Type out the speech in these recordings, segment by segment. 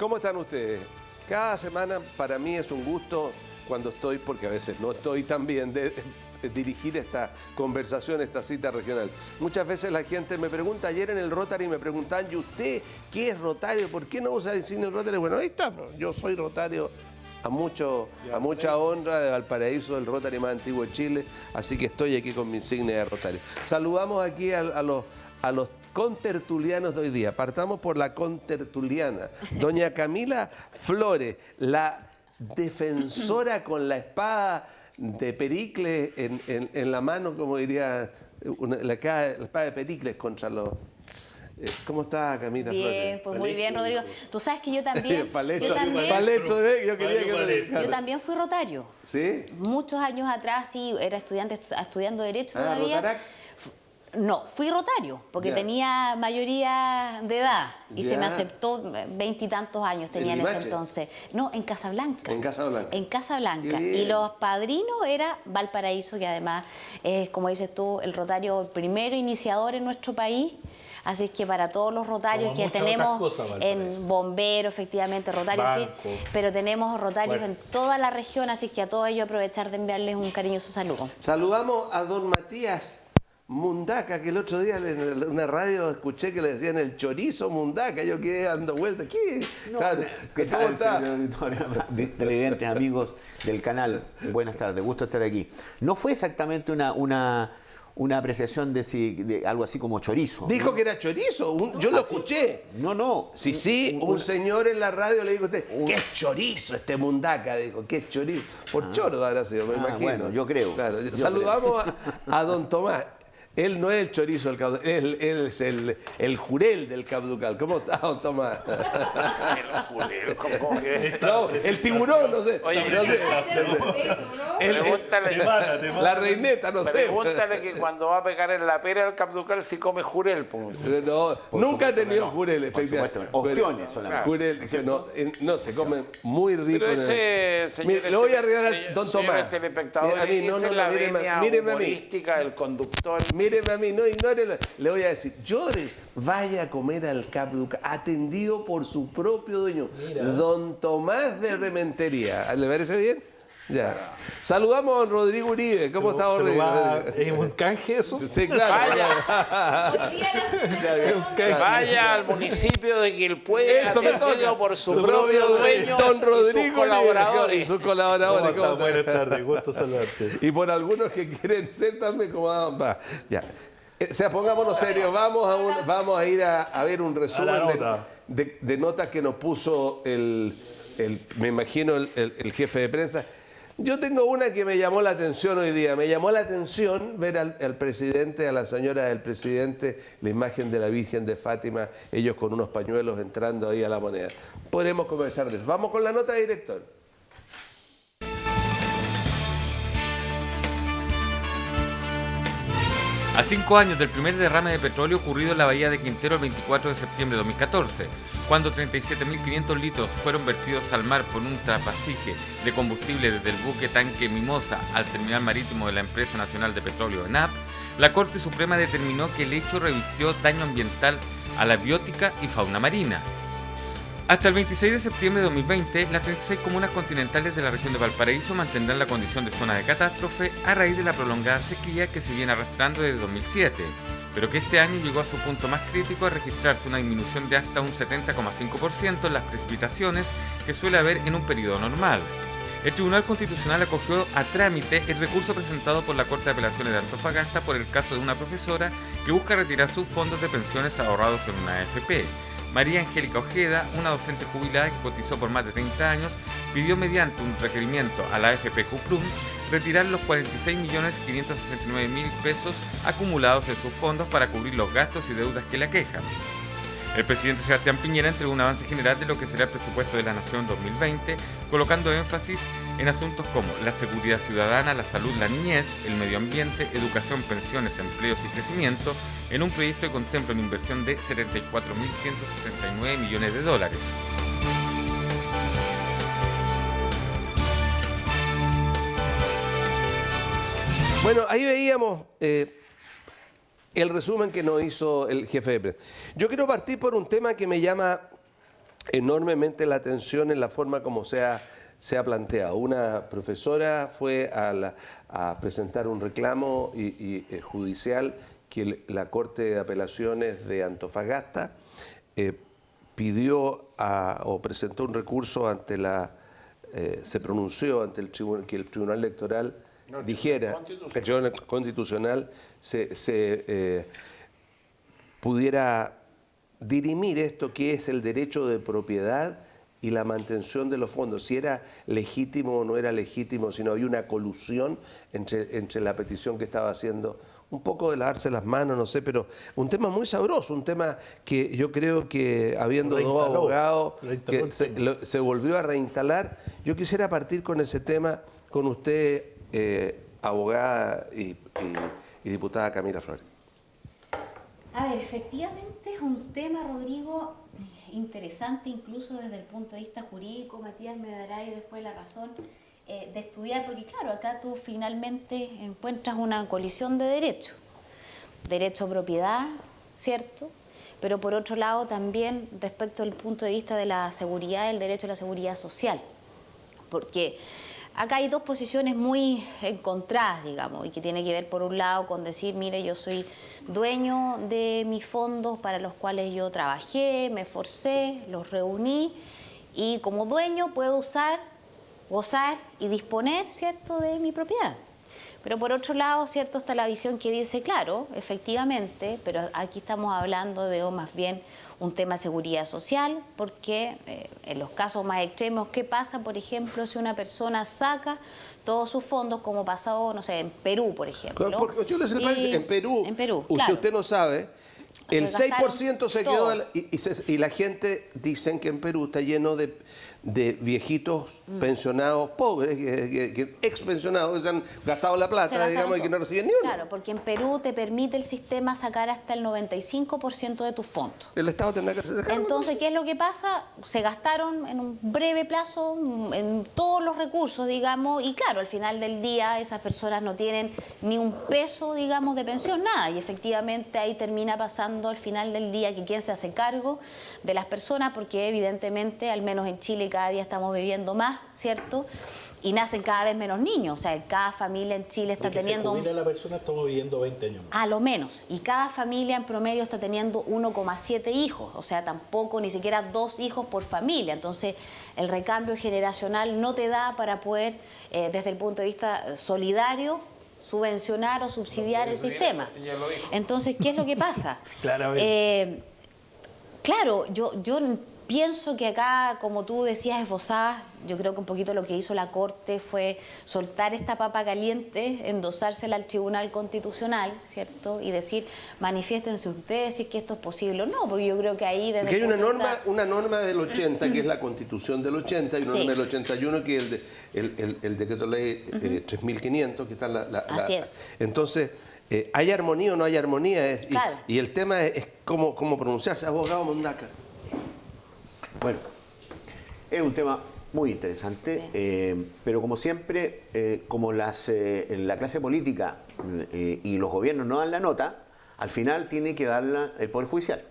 ¿Cómo están ustedes? Cada semana para mí es un gusto cuando estoy, porque a veces no estoy tan bien, de dirigir esta conversación, esta cita regional. Muchas veces la gente me pregunta, ayer en el Rotary me preguntan, ¿y usted qué es Rotario? ¿Por qué no usa el insignia del Rotary? Bueno, ahí está, yo soy Rotario a mucha honra de Valparaíso, del Rotary más antiguo de Chile, así que estoy aquí con mi insignia de Rotario. Saludamos aquí a los contertulianos de hoy día. Partamos por la contertuliana, doña Camila Flores, la defensora con la espada de Pericles en la mano, como diría, la espada de Pericles contra los... ¿Cómo está, Camila Flores? Bien, pues muy bien, Rodrigo. Tú sabes que yo también... Yo también fui rotario. ¿Sí? Muchos años atrás, sí, era estudiando Derecho todavía. ¿Rotarac? No, fui rotario, porque tenía mayoría de edad y se me aceptó 20 y tantos años tenía en ese entonces. No, en Casablanca. En Casablanca. En Casablanca. Y los padrinos era Valparaíso, que además es, como dices tú, el rotario primero iniciador en nuestro país. Así es que para todos los rotarios que tenemos en bomberos, efectivamente, rotarios, en fin, pero tenemos rotarios en toda la región, así es que a todos ellos aprovechar de enviarles un cariñoso saludo. Saludamos a don Matías Mundaca, que el otro día en una radio escuché que le decían el chorizo Mundaca, yo quedé dando vueltas. ¿Qué? No, Claro. ¿Qué tal, señor auditorio? Televidentes, amigos del canal, buenas tardes, gusto estar aquí. No fue exactamente una apreciación de algo así como chorizo. Dijo ¿no? que era chorizo, yo lo escuché. No. Sí, un señor en la radio le dijo a usted, ¿qué es chorizo este Mundaca? Dijo, ¿qué es chorizo? Por choro habrá sido, me imagino. Bueno, yo creo. Claro. Saludamos a don Tomás. Él no es el chorizo del Cabducal, él es el jurel del Cabducal. ¿Cómo está, don Tomás? El jurel, ¿cómo que? No, el tiburón, no sé. Oye, no sé. Pregúntale, La reineta, no sé. pregúntale que cuando va a pegar en la pera al Cabducal si come jurel. Pues. No, nunca ha tenido jurel, efectivamente. Ostiones solamente. Jurel, que no, se come muy rico. Pero ese señor... Mire, lo voy a arreglar al don Tomás. Señores telespectadores, A mí, esa es la venia míreme a mí. humorística del conductor. Míreme a mí, no ignórelo. Le voy a decir, vaya a comer al Cabducal, atendido por su propio dueño, don Tomás de Rementería. ¿Le parece bien? Ya. Saludamos a don Rodrigo Uribe. ¿Cómo está, Rodrigo? ¿Es un canje eso? Sí, claro. Vaya al municipio de Quilpué, atendido por su propio dueño don Rodrigo y sus colaboradores. Y sus colaboradores. ¿Cómo está? Buenas tardes, gusto saludarte. Y por algunos que quieren ser también como... Ya. O sea, pongámonos serios, vamos a ir a ver un resumen de notas que nos puso me imagino, el jefe de prensa. Yo tengo una que me llamó la atención hoy día. Me llamó la atención ver al presidente, a la señora del presidente, la imagen de la Virgen de Fátima, ellos con unos pañuelos entrando ahí a la Moneda. Podremos conversar de eso. Vamos con la nota, director. A 5 años del primer derrame de petróleo ocurrido en la bahía de Quintero el 24 de septiembre de 2014, cuando 37.500 litros fueron vertidos al mar por un trapasije de combustible desde el buque tanque Mimosa al terminal marítimo de la Empresa Nacional de Petróleo ENAP, la Corte Suprema determinó que el hecho revistió daño ambiental a la biótica y fauna marina. Hasta el 26 de septiembre de 2020, las 36 comunas continentales de la región de Valparaíso mantendrán la condición de zona de catástrofe a raíz de la prolongada sequía que se viene arrastrando desde 2007, pero que este año llegó a su punto más crítico a registrarse una disminución de hasta un 70,5% en las precipitaciones que suele haber en un periodo normal. El Tribunal Constitucional acogió a trámite el recurso presentado por la Corte de Apelaciones de Antofagasta por el caso de una profesora que busca retirar sus fondos de pensiones ahorrados en una AFP. María Angélica Ojeda, una docente jubilada que cotizó por más de 30 años, pidió mediante un requerimiento a la AFP Cuplum retirar los 46.569.000 pesos acumulados en sus fondos para cubrir los gastos y deudas que le aquejan. El presidente Sebastián Piñera entregó un avance general de lo que será el presupuesto de la Nación 2020, colocando énfasis en asuntos como la seguridad ciudadana, la salud, la niñez, el medio ambiente, educación, pensiones, empleos y crecimiento, en un proyecto que contempla una inversión de 74.169 millones de dólares. Bueno, ahí veíamos el resumen que nos hizo el jefe de prensa. Yo quiero partir por un tema que me llama enormemente la atención en la forma como se ha planteado. Una profesora fue a presentar un reclamo judicial que la Corte de Apelaciones de Antofagasta pidió o presentó un recurso ante se pronunció ante el tribunal, que el Tribunal Electoral dijera, el Tribunal Constitucional pudiera dirimir esto que es el derecho de propiedad y la mantención de los fondos, si era legítimo o no era legítimo, si no había una colusión entre la petición que estaba haciendo, un poco de lavarse las manos, no sé, pero un tema muy sabroso, un tema que yo creo que habiendo dos abogados que se volvió a reinstalar. Yo quisiera partir con ese tema con usted, abogada y diputada Camila Flores. A ver, efectivamente es un tema, Rodrigo, interesante incluso desde el punto de vista jurídico. Matías me dará y después la razón de estudiar, porque claro, acá tú finalmente encuentras una colisión de derechos. Derecho a propiedad, ¿cierto? Pero por otro lado también respecto al punto de vista de la seguridad, el derecho a la seguridad social. Porque acá hay dos posiciones muy encontradas, digamos, y que tiene que ver por un lado con decir, mire, yo soy dueño de mis fondos para los cuales yo trabajé, me esforcé, los reuní y como dueño puedo usar, gozar y disponer, ¿cierto?, de mi propiedad. Pero por otro lado, ¿cierto?, está la visión que dice, claro, efectivamente, pero aquí estamos hablando de más bien un tema de seguridad social, porque en los casos más extremos, ¿qué pasa, por ejemplo, si una persona saca todos sus fondos, como pasó, no sé, en Perú, por ejemplo? Porque yo les en Perú, claro. Si usted no sabe, el 6% se quedó y la gente dicen que en Perú está lleno de viejitos pensionados pobres, ex pensionados que se han gastado la plata, digamos, y que no reciben ni uno. Claro, porque en Perú te permite el sistema sacar hasta el 95% de tus fondos. El Estado tendrá que sacar. Entonces, ¿qué es lo que pasa? Se gastaron en un breve plazo en todos los recursos, digamos, y claro, al final del día esas personas no tienen ni un peso, digamos, de pensión, nada, y efectivamente ahí termina pasando al final del día que quién se hace cargo de las personas, porque evidentemente, al menos en Chile, cada día estamos viviendo más, ¿cierto? Y nacen cada vez menos niños, o sea, cada familia en Chile está teniendo... Se jubila la persona, estamos viviendo 20 años más. A lo menos, y cada familia en promedio está teniendo 1,7 hijos, o sea, tampoco ni siquiera 2 hijos por familia, entonces el recambio generacional no te da para poder, desde el punto de vista solidario, subvencionar o subsidiar el sistema. Entonces, ¿qué es lo que pasa? Claramente. Claro, yo pienso que acá, como tú decías, esbozabas, yo creo que un poquito lo que hizo la Corte fue soltar esta papa caliente, endosársela al Tribunal Constitucional, ¿cierto? Y decir, manifiéstense ustedes si es que esto es posible o no, porque yo creo que ahí... Porque hay una norma del 80, que es la Constitución del 80, y una norma del 81, que es el Decreto Ley 3500, que está Así es. Entonces, ¿hay armonía o no hay armonía? Claro. Y el tema es cómo pronunciarse. Abogado Mondaca. Bueno, es un tema muy interesante, pero como siempre, como en la clase política y los gobiernos no dan la nota, al final tiene que darla el Poder Judicial.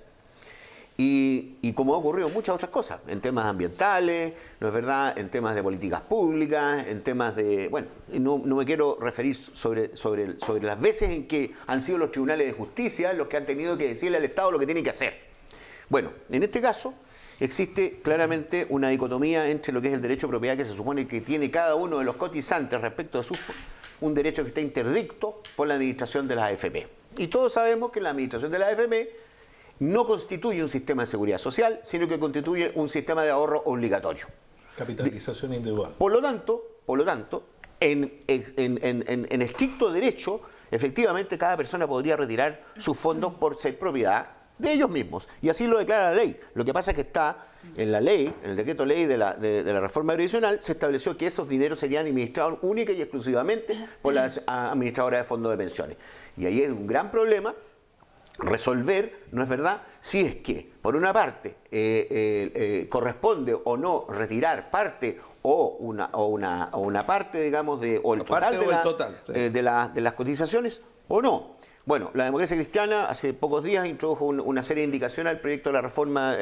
Y como ha ocurrido en muchas otras cosas, en temas ambientales, ¿no es verdad?, en temas de políticas públicas, en temas de... Bueno, no me quiero referir sobre las veces en que han sido los tribunales de justicia los que han tenido que decirle al Estado lo que tiene que hacer. Bueno, en este caso existe claramente una dicotomía entre lo que es el derecho de propiedad que se supone que tiene cada uno de los cotizantes respecto a un derecho que está interdicto por la administración de las AFP. Y todos sabemos que la administración de las AFP no constituye un sistema de seguridad social, sino que constituye un sistema de ahorro obligatorio. Capitalización individual. Por lo tanto, en estricto derecho, efectivamente cada persona podría retirar sus fondos por ser propiedad de ellos mismos. Y así lo declara la ley. Lo que pasa es que está en la ley, en el decreto ley de la reforma previsional, se estableció que esos dineros serían administrados única y exclusivamente por las administradoras de fondos de pensiones. Y ahí es un gran problema resolver, ¿no es verdad?, si es que, por una parte, corresponde o no retirar parte o una parte, digamos, o el total de las cotizaciones o no. Bueno, la Democracia Cristiana hace pocos días introdujo una serie de indicaciones al proyecto de la reforma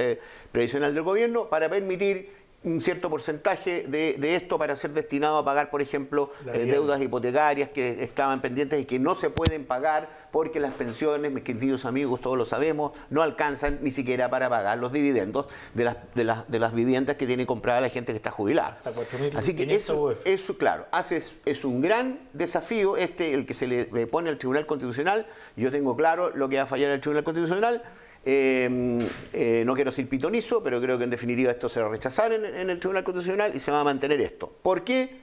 previsional del gobierno para permitir un cierto porcentaje de esto para ser destinado a pagar, por ejemplo, deudas hipotecarias que estaban pendientes y que no se pueden pagar porque las pensiones, mis queridos amigos, todos lo sabemos, no alcanzan ni siquiera para pagar los dividendos de las viviendas que tiene comprada la gente que está jubilada. Así que eso claro, es un gran desafío el que se le pone al Tribunal Constitucional. Yo tengo claro lo que va a fallar el Tribunal Constitucional. No quiero ser pitonizo, pero creo que en definitiva esto se va a rechazar en el Tribunal Constitucional y se va a mantener esto. ¿Por qué?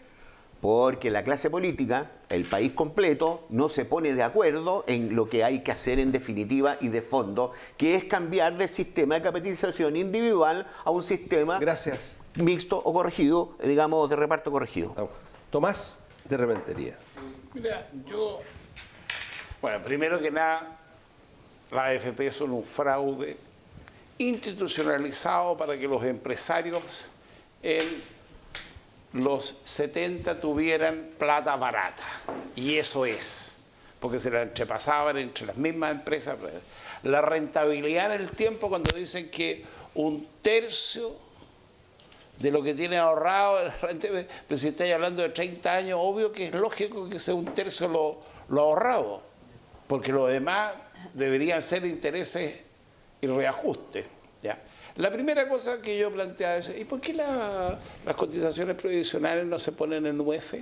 Porque la clase política, el país completo, no se pone de acuerdo en lo que hay que hacer en definitiva y de fondo, que es cambiar del sistema de capitalización individual a un sistema mixto o corregido, digamos, de reparto corregido. Tomás de Rementería. Mira, bueno, primero que nada, las AFP son un fraude institucionalizado para que los empresarios en los 70 tuvieran plata barata. Y eso es, porque se la entrepasaban entre las mismas empresas. La rentabilidad en el tiempo, cuando dicen que 1/3 de lo que tiene ahorrado, pero si estáis hablando de 30 años, obvio que es lógico que sea 1/3 lo ahorrado, porque lo demás deberían ser intereses y reajustes. ¿Ya? La primera cosa que yo planteaba es, ¿y por qué las cotizaciones previsionales no se ponen en UEF?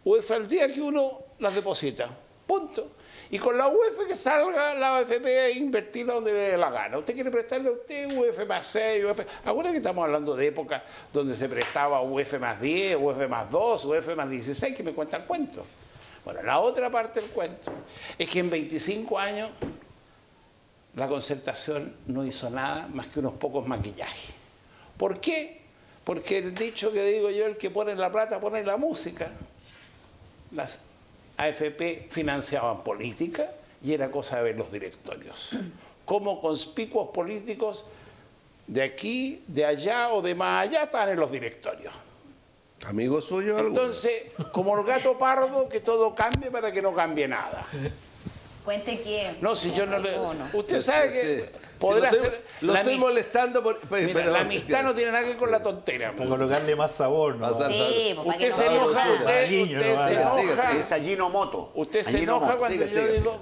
UEF al día que uno las deposita, punto. Y con la UEF que salga la AFP a invertirla donde le dé la gana. Usted quiere prestarle a usted UEF más 6, UEF... Ahora que estamos hablando de épocas donde se prestaba UEF más 10, UEF más 2, UEF más 16, que me cuenta el cuento. Bueno, la otra parte del cuento es que en 25 años la Concertación no hizo nada más que unos pocos maquillajes. ¿Por qué? Porque el dicho que digo yo, el que pone la plata pone la música. Las AFP financiaban política y era cosa de ver los directorios. Como conspicuos políticos de aquí, de allá o de más allá estaban en los directorios. ¿Amigo suyo? Entonces, como el gato pardo, que todo cambie para que no cambie nada. Cuente quién. No, si yo no le... Usted sabe que podrá ser... Lo estoy molestando por... Mira, la amistad no tiene nada que ver con la tontera. Para colocarle más sabor, ¿no? Sí, usted se enoja, usted se enoja. Es Ajinomoto. Usted se enoja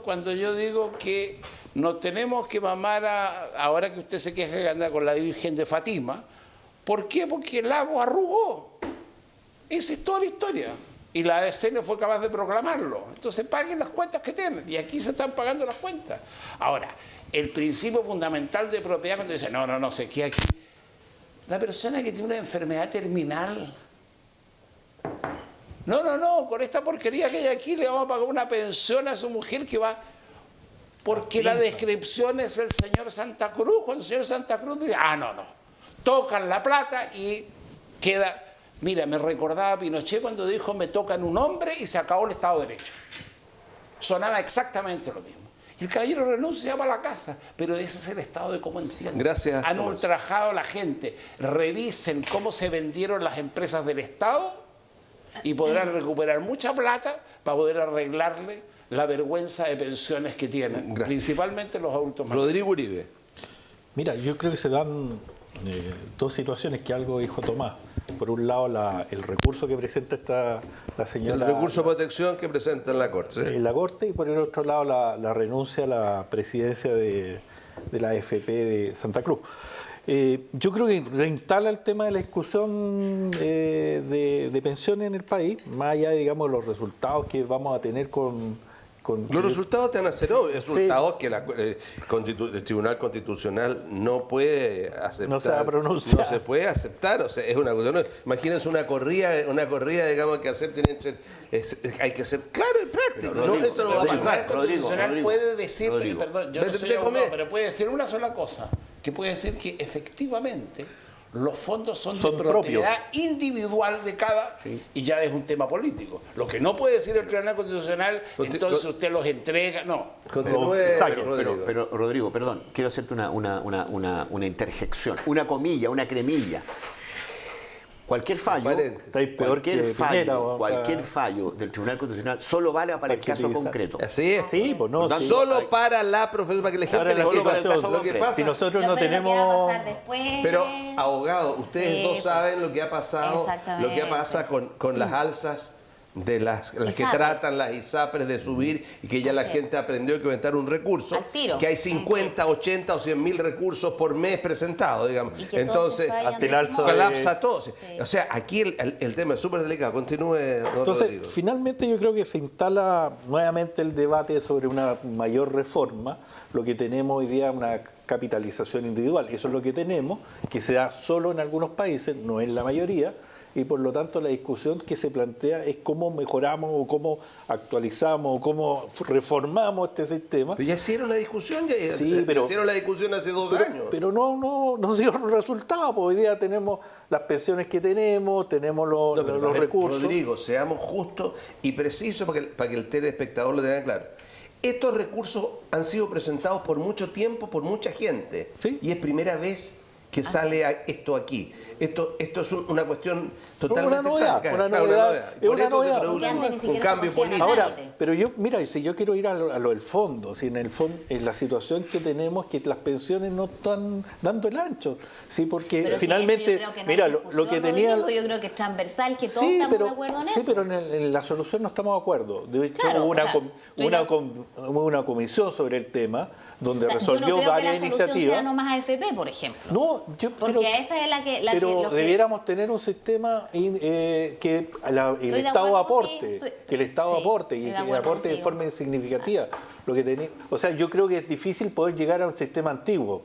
cuando yo digo que no tenemos que mamar ahora que usted se queja que anda con la Virgen de Fátima. ¿Por qué? Porque el lago arrugó. Esa es toda la historia. Y la ADC no fue capaz de proclamarlo. Entonces paguen las cuentas que tienen. Y aquí se están pagando las cuentas. Ahora, el principio fundamental de propiedad, cuando dice, no, se queda aquí. La persona que tiene una enfermedad terminal. No, con esta porquería que hay aquí le vamos a pagar una pensión a su mujer que va... Porque la descripción es el señor Santa Cruz. Cuando el señor Santa Cruz dice, no. Tocan la plata y queda... Mira, me recordaba a Pinochet cuando dijo me tocan un hombre y se acabó el Estado de Derecho. Sonaba exactamente lo mismo. Y el caballero renuncia y se va a la casa. Pero ese es el estado de cómo entienden. Gracias. Han ultrajado a la gente. Revisen cómo se vendieron las empresas del Estado y podrán recuperar mucha plata para poder arreglarle la vergüenza de pensiones que tienen. Gracias. Principalmente los adultos mayores. Rodrigo Uribe. Mira, yo creo que se dan dos situaciones que algo dijo Tomás. Por un lado, el recurso que presenta la señora... El recurso de protección que presenta en la Corte. En la Corte, y por el otro lado, la renuncia a la presidencia de la AFP de Santa Cruz. Yo creo que reinstala el tema de la discusión de pensiones en el país, más allá, digamos, los resultados que vamos a tener con los resultados te van a ser obvios, resultados que el Tribunal Constitucional no puede aceptar. No se va a pronunciar. No se puede aceptar, o sea, es una cuestión. Imagínense una corrida, digamos, que acepten hay que ser claro y práctico. Rodrigo, eso no va a pasar. El Constitucional puede decir, perdón, yo no soy abogado, pero puede decir una sola cosa, que puede decir que efectivamente los fondos son de propiedad individual de cada, y ya es un tema político. Lo que no puede decir el Tribunal Constitucional, entonces usted los entrega, no. Pero Rodrigo, perdón, quiero hacerte una interjección, una comilla, una cremilla. Cualquier fallo, Paréntesis. cualquier fallo del Tribunal Constitucional solo vale para el caso concreto. Así es. Sí, pues no. Sí. Solo para la profesión, para que la gente Ahora la solo para el situación, caso concreto. si nosotros no Pero ¿qué va a tenemos... pasar después? Pero, abogado, ustedes Sí, dos saben lo que ha pasado, lo que pasa con las alzas de las que ISAPRES. tratan las ISAPRES de subir y que ya la Así es. gente aprendió que inventar un recurso, Al tiro. que hay 50, 80 o 100 mil recursos por mes presentados, digamos. Y que todos Entonces, se vayan ante el alza de- colapsa todo. Sí. O sea, aquí el tema es súper delicado. Continúe, don Entonces, Rodrigo. finalmente yo creo que se instala nuevamente el debate sobre una mayor reforma. Lo que tenemos hoy día es una capitalización individual. Eso es lo que tenemos, que se da solo en algunos países, no en la mayoría. Y por lo tanto la discusión que se plantea es cómo mejoramos o cómo actualizamos o cómo reformamos este sistema. Pero ya hicieron la discusión, Sí, pero- hicieron la discusión hace 2 años. Pero no dio resultado, porque hoy día tenemos las pensiones que tenemos No, pero, los recursos. Rodrigo, seamos justos y precisos para que el telespectador lo tenga claro. Estos recursos han sido presentados por mucho tiempo, por mucha gente. Sí. Y es primera vez que sale esto aquí. Esto es una cuestión totalmente Una novedad, chanca, una claro, novedad, es Por una eso novedad. se produce Que antes ni un siquiera cambio se cogía político. nada. Ahora, pero si yo quiero ir a lo del fondo, si en el fondo, en la situación que tenemos, que las pensiones no están dando el ancho, sí, porque Pero sí, finalmente, eso yo creo que no mira, hay lo que discusión, tenía... Rodrigo, yo creo que es transversal, que todos Sí, estamos pero, de acuerdo en sí, eso. pero en la solución no estamos de acuerdo. De hecho, Claro, hubo o sea, una comisión sobre el tema donde O sea, resolvió yo no creo varias que la solución iniciativas. sea no más AFP, por ejemplo. No, Porque esa es la que... pero lo que- debiéramos tener un sistema que el de Estado acuerdo aporte, contigo, que el Estado sí, aporte y estoy de que acuerdo aporte de contigo. forma significativa. O sea, yo creo que es difícil poder llegar a un sistema antiguo,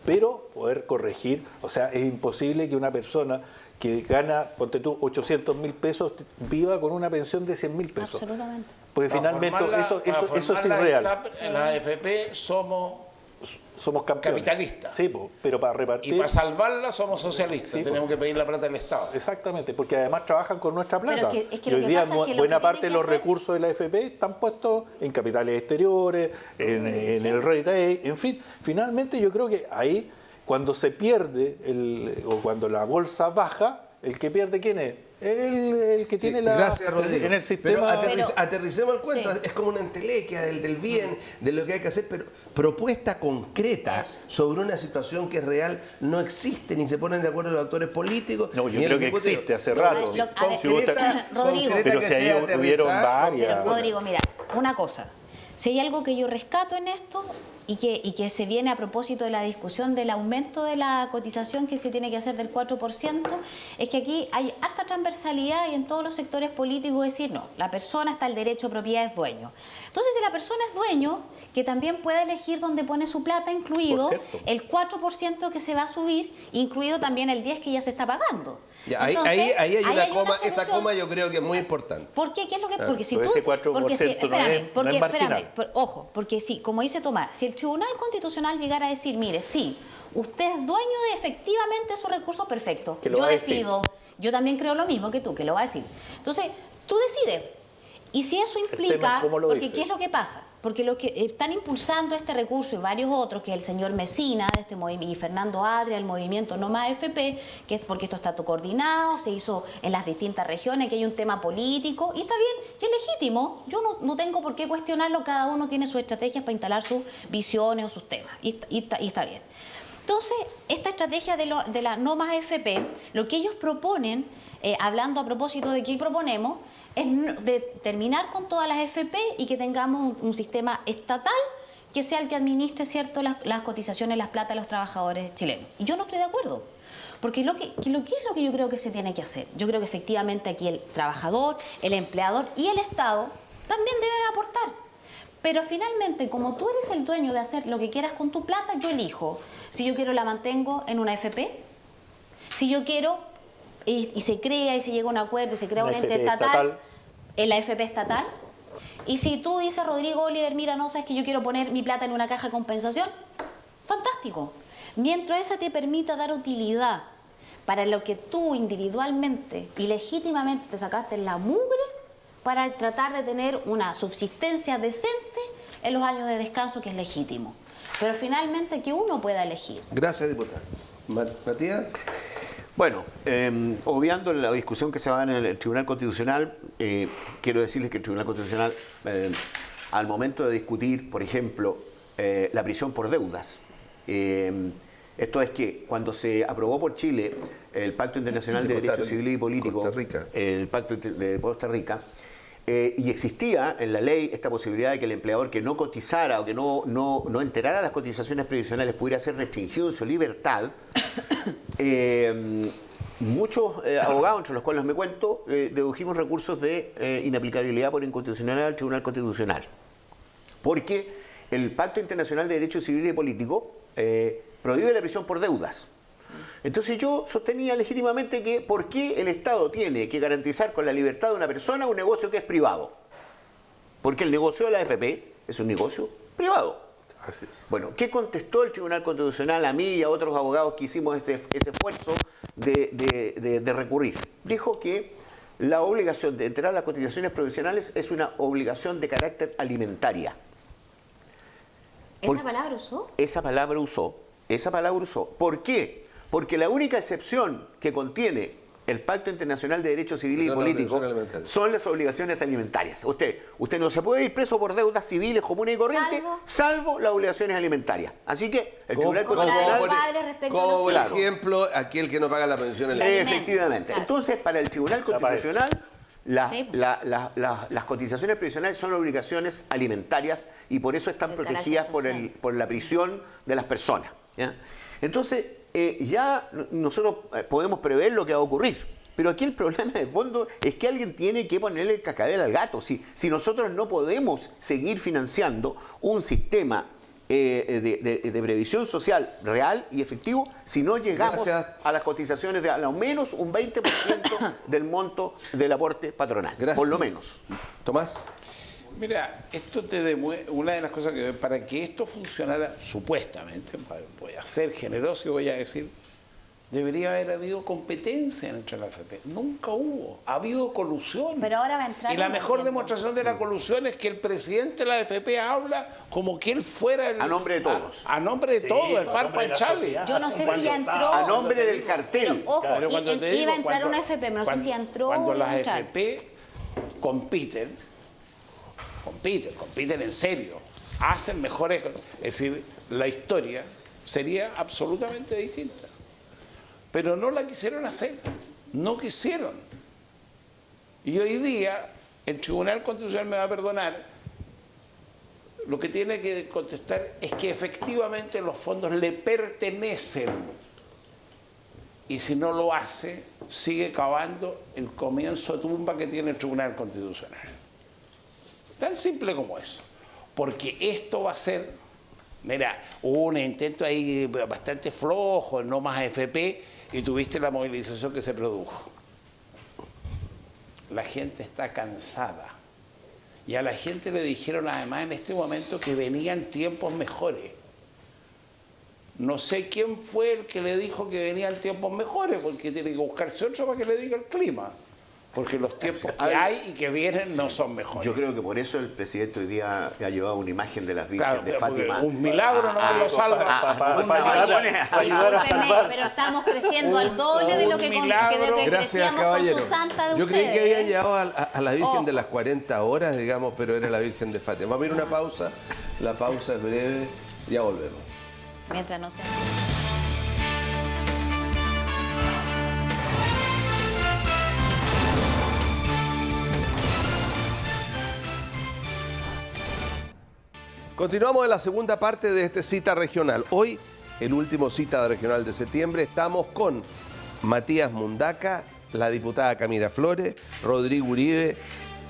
pero poder corregir, o sea, es imposible que una persona que gana, ponte tú, 800.000 pesos, viva con una pensión de 100.000 pesos. Absolutamente. Porque finalmente eso es irreal. En la AFP somos Somos campeones. capitalistas. Sí, pero para Y repartir... para salvarla somos socialistas. Sí, Tenemos que pedir la plata del Estado. Exactamente, porque además trabajan con nuestra plata. Pero es que y lo hoy que día pasa es que lo buena que parte de tienen los que hacer- recursos de la AFP están puestos en capitales exteriores, en el retail, en fin. Finalmente yo creo que ahí, cuando se pierde, o cuando la bolsa baja, el que pierde, ¿quién es? El que tiene Gracias, Rodrigo. en el sistema... Pero aterricemos el cuento. Sí. Es como una entelequia del bien, de lo que hay que hacer, pero propuesta concreta sobre una situación que es real no existe, ni se ponen de acuerdo los actores políticos. No, yo ni el creo que Ejecutivo. existe hace No, rato. sí, A ver, concreta, Rodrigo. concreta Pero que si ahí sea hubieron aterrizada. varias. Pero, Rodrigo, mira, una cosa. Si hay algo que yo rescato en esto y que se viene a propósito de la discusión del aumento de la cotización que se tiene que hacer del 4%, es que aquí hay harta transversalidad y en todos los sectores políticos decir, no, la persona está el derecho a propiedad, es dueño. Entonces, si la persona es dueño, que también puede elegir dónde pone su plata, incluido Por cierto. el 4% que se va a subir, incluido también el 10% que ya se está pagando. Ya, ahí Entonces, hay una hay coma, esa solución. coma yo creo que es muy importante. ¿Por qué? ¿Qué es lo que? Porque si Pero tú, ese 4% porque si, no espérame, es porque, marginal. espérame, ojo, porque si, como dice Tomás, si el Tribunal Constitucional llegara a decir, mire, sí, usted es dueño de efectivamente su recurso, perfecto, Que lo yo va a decir. decido, yo también creo lo mismo que tú, que lo va a decir. Entonces, tú decides. Y si eso tema implica, es cómo lo porque dice. ¿qué es lo que pasa? Porque lo que están impulsando este recurso y varios otros, que es el señor Mesina de este movimiento, y Fernando Adria, el movimiento No Más AFP, que es porque esto está todo coordinado, se hizo en las distintas regiones, que hay un tema político, y está bien, y es legítimo, yo no tengo por qué cuestionarlo, cada uno tiene sus estrategias para instalar sus visiones o sus temas, y está bien. Entonces, esta estrategia de la No Más AFP, lo que ellos proponen, hablando a propósito de qué proponemos, es de terminar con todas las AFP y que tengamos un sistema estatal que sea el que administre, ¿cierto?, las cotizaciones, las plata de los trabajadores chilenos. Y yo no estoy de acuerdo. Porque ¿qué es lo que yo creo que se tiene que hacer? Yo creo que efectivamente aquí el trabajador, el empleador y el Estado también deben aportar. Pero finalmente, como tú eres el dueño de hacer lo que quieras con tu plata, yo elijo. Si yo quiero la mantengo en una AFP, si yo quiero y se crea y se llega a un acuerdo y se crea un Una ente AFP estatal, en la AFP estatal. Y si tú dices, Rodrigo Oliver, mira, no, sabes que yo quiero poner mi plata en una caja de compensación, fantástico. Mientras esa te permita dar utilidad para lo que tú individualmente y legítimamente te sacaste en la mugre para tratar de tener una subsistencia decente en los años de descanso, que es legítimo. Pero finalmente que uno pueda elegir. Gracias, diputada. Matías. Bueno, obviando la discusión que se va en el Tribunal Constitucional, quiero decirles que el Tribunal Constitucional, al momento de discutir, por ejemplo, la prisión por deudas, esto es que cuando se aprobó por Chile el Pacto Internacional de Derechos Civiles y Políticos, el Pacto de Costa Rica, y existía en la ley esta posibilidad de que el empleador que no cotizara o que no enterara las cotizaciones previsionales pudiera ser restringido en su libertad, muchos abogados, entre los cuales me cuento, dedujimos recursos de inaplicabilidad por inconstitucionalidad al Tribunal Constitucional. Porque el Pacto Internacional de Derechos Civiles y Políticos prohíbe la prisión por deudas. Entonces yo sostenía legítimamente que ¿por qué el Estado tiene que garantizar con la libertad de una persona un negocio que es privado? Porque el negocio de la AFP es un negocio privado. Así es. Bueno, ¿qué contestó el Tribunal Constitucional a mí y a otros abogados que hicimos ese esfuerzo de recurrir? Dijo que la obligación de entregar las cotizaciones provisionales es una obligación de carácter alimentaria. ¿Esa palabra usó? Esa palabra usó. ¿Por qué? Porque la única excepción que contiene el Pacto Internacional de Derechos Civiles y Políticos son las obligaciones alimentarias. Usted no se puede ir preso por deudas civiles comunes y corrientes, salvo las obligaciones alimentarias. Así que el Tribunal Constitucional... Como por ejemplo, aquel que no paga la pensión en la efectivamente. Claro. Entonces, para el Tribunal Constitucional, las cotizaciones previsionales son obligaciones alimentarias y por eso están protegidas por la prisión de las personas, ¿ya? Entonces, ya nosotros podemos prever lo que va a ocurrir. Pero aquí el problema de fondo es que alguien tiene que ponerle el cascabel al gato. Si nosotros no podemos seguir financiando un sistema de previsión social real y efectivo si no llegamos a las cotizaciones de al menos un 20% del monto del aporte patronal. Gracias. Por lo menos. Tomás. Mira, esto te demuestra, una de las cosas que para que esto funcionara supuestamente, voy a ser generoso y voy a decir, debería haber habido competencia entre la AFP. Nunca hubo. Ha habido colusión. Pero ahora va a entrar. Y la mejor demostración de la colusión es que el presidente de la AFP habla como que él fuera el... A nombre de todos. A nombre de todos, el par Panchale. Yo no sé si ya entró. A nombre del cartel. Pero, ojo, pero cuando te digo, iba a entrar una AFP, pero no sé si entró. Cuando las AFP compiten en serio, hacen mejores... Es decir, la historia sería absolutamente distinta. Pero no la quisieron hacer, no quisieron. Y hoy día el Tribunal Constitucional me va a perdonar, lo que tiene que contestar es que efectivamente los fondos le pertenecen. Y si no lo hace, sigue cavando el comienzo de tumba que tiene el Tribunal Constitucional. Tan simple como eso. Porque esto va a ser... Mira, hubo un intento ahí bastante flojo, no más AFP, y tuviste la movilización que se produjo. La gente está cansada. Y a la gente le dijeron además en este momento que venían tiempos mejores. No sé quién fue el que le dijo que venían tiempos mejores, porque tiene que buscarse otro para que le diga el clima. Porque los tiempos que hay y que vienen no son mejores. Yo creo que por eso el presidente hoy día ha llevado una imagen de las Virgen de Fátima. Un milagro no lo salva. Pero estamos creciendo al doble de lo que Gracias, caballero. Yo creí que había llegado a la Virgen de las 40 horas, digamos, pero era la Virgen de Fátima. Vamos a ir a una pausa. La pausa es breve. Ya volvemos. Mientras no sea... Continuamos en la segunda parte de este Cita Regional. Hoy, el último Cita Regional de septiembre, estamos con Matías Mundaca, la diputada Camila Flores, Rodrigo Uribe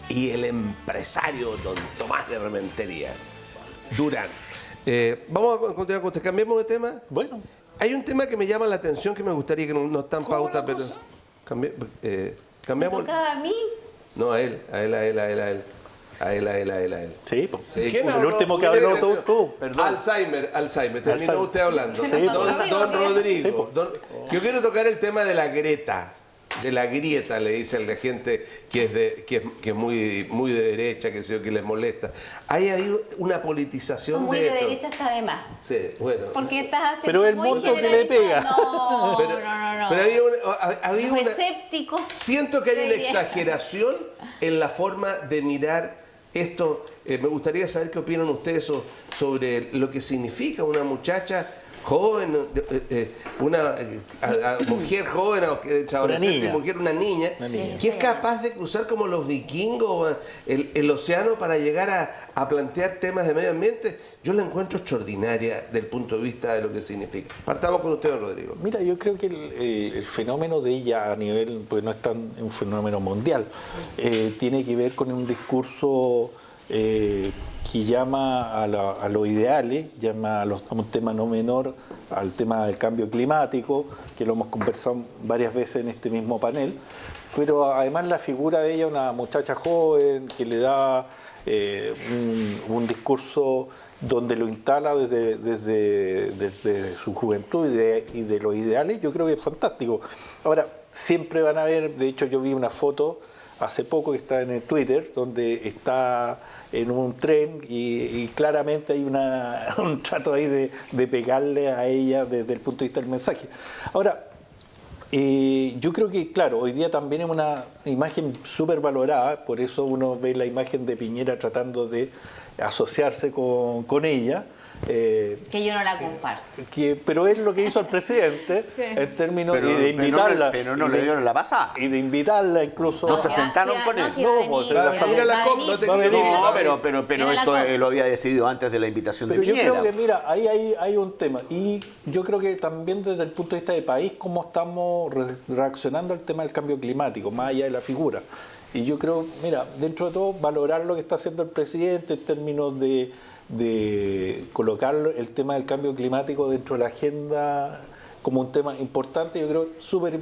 y el empresario don Tomás de Rementería, Durán. Vamos a continuar con usted. ¿Cambiemos de tema? Bueno. Hay un tema que me llama la atención que me gustaría que no está en pauta, pero... cambiamos... ¿Me tocaba a mí? No, a él. Sí, pues. Sí, el último que habló tú, perdón. Alzheimer. Terminó usted hablando. Sí, don Rodrigo. Sí, yo quiero tocar el tema de la Greta. de la grieta, le dice a la gente que es muy de derecha, que les molesta. Hay una politización muy de de esto. derecha está de más. Sí, bueno. Porque estás haciendo Pero el muy monto que le pega. No, Pero, no. pero había Los una, escépticos. siento que hay una de- exageración en la forma de mirar esto. Me gustaría saber qué opinan ustedes sobre lo que significa una muchacha joven, una mujer joven, adolescente, mujer, una niña, que es capaz de cruzar como los vikingos el océano para llegar a plantear temas de medio ambiente. Yo la encuentro extraordinaria desde el punto de vista de lo que significa. Partamos con usted, Rodrigo. Mira, yo creo que el fenómeno de ella a nivel, pues no es tan un fenómeno mundial, tiene que ver con un discurso que llama a los ideales, llama a un tema no menor al tema del cambio climático, que lo hemos conversado varias veces en este mismo panel, pero además la figura de ella, una muchacha joven que le da un discurso donde lo instala desde su juventud y de los ideales, yo creo que es fantástico. Ahora, siempre van a ver, de hecho yo vi una foto hace poco que está en el Twitter, donde está en un tren y claramente hay un trato ahí de pegarle a ella desde el punto de vista del mensaje. Ahora, yo creo que, claro, hoy día también es una imagen súper valorada, por eso uno ve la imagen de Piñera tratando de asociarse con ella. Que yo no la comparto. Pero es lo que hizo el presidente en términos de invitarla. Pero no le dieron la pasada. Y de invitarla incluso. No se sentaron con él. Pero esto lo había decidido antes de la invitación de Piñera. Yo creo que, mira, ahí hay un tema. Y yo creo que también desde el punto de vista del país, cómo estamos reaccionando al tema del cambio climático, más allá de la figura. Y yo creo, mira, dentro de todo, valorar lo que está haciendo el presidente en términos de colocar el tema del cambio climático dentro de la agenda como un tema importante, yo creo súper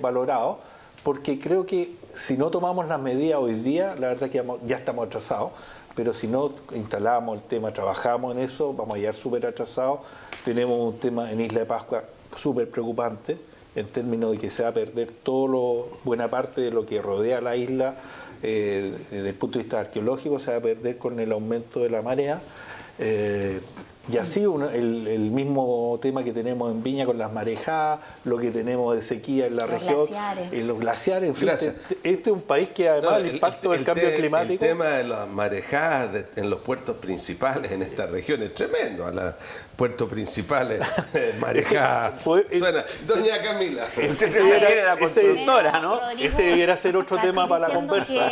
valorado, porque creo que si no tomamos las medidas hoy día, la verdad es que ya estamos atrasados, pero si no instalamos el tema, trabajamos en eso, vamos a llegar súper atrasados. Tenemos un tema en Isla de Pascua súper preocupante, en términos de que se va a perder buena parte de lo que rodea la isla. Desde el punto de vista arqueológico se va a perder con el aumento de la marea. Y así el mismo tema que tenemos en Viña con las marejadas, lo que tenemos de sequía en la región, los glaciares, en fin, este es un país que además el impacto del cambio climático... El tema de las marejadas en los puertos principales en esta región es tremendo, a los puertos principales, marejadas. Suena. Doña Camila. Usted viene la constructora, ¿no? Ese debiera ser otro tema para la conversa.